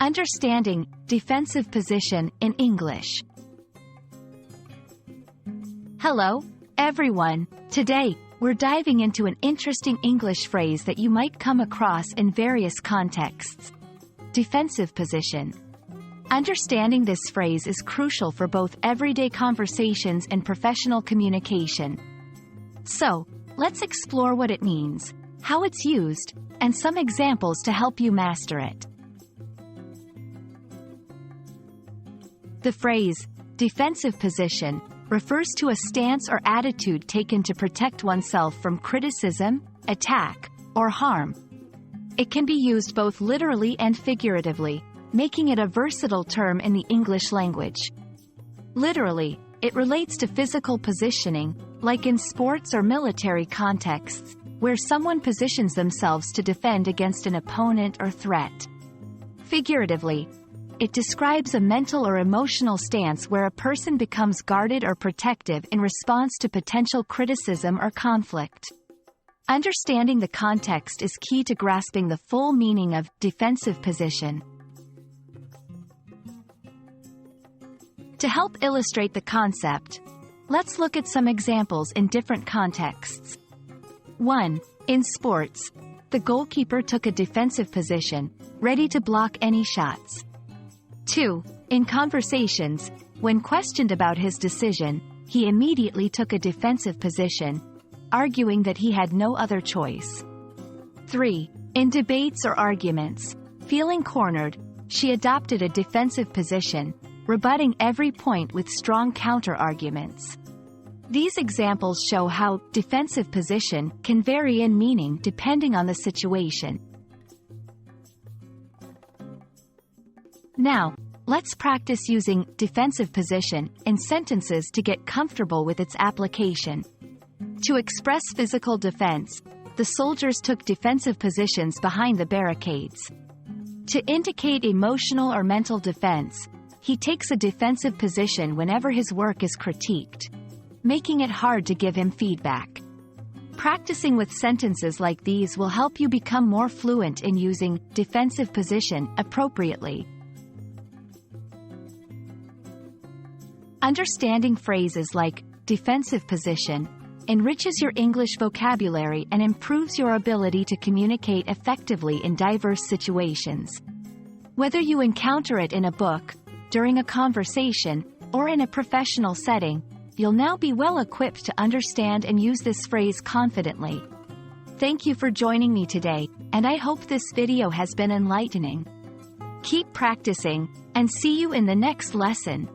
Understanding defensive position in English. Hello, everyone. Today, we're diving into an interesting English phrase that you might come across in various contexts. Defensive position. Understanding this phrase is crucial for both everyday conversations and professional communication. So, let's explore what it means, how it's used, and some examples to help you master it. The phrase, defensive position, refers to a stance or attitude taken to protect oneself from criticism, attack, or harm. It can be used both literally and figuratively, making it a versatile term in the English language. Literally, it relates to physical positioning, like in sports or military contexts, where someone positions themselves to defend against an opponent or threat. Figuratively, it describes a mental or emotional stance where a person becomes guarded or protective in response to potential criticism or conflict. Understanding the context is key to grasping the full meaning of defensive position. To help illustrate the concept, let's look at some examples in different contexts. 1. In sports, the goalkeeper took a defensive position, ready to block any shots. 2. In conversations, when questioned about his decision, he immediately took a defensive position, arguing that he had no other choice. 3. In debates or arguments, feeling cornered, she adopted a defensive position, rebutting every point with strong counter-arguments. These examples show how defensive position can vary in meaning depending on the situation. Now, let's practice using defensive position in sentences to get comfortable with its application. To express physical defense, the soldiers took defensive positions behind the barricades. To indicate emotional or mental defense, he takes a defensive position whenever his work is critiqued, making it hard to give him feedback. Practicing with sentences like these will help you become more fluent in using defensive position appropriately. Understanding phrases like defensive position enriches your English vocabulary and improves your ability to communicate effectively in diverse situations. Whether you encounter it in a book, during a conversation, or in a professional setting, you'll now be well equipped to understand and use this phrase confidently. Thank you for joining me today, and I hope this video has been enlightening. Keep practicing, and see you in the next lesson.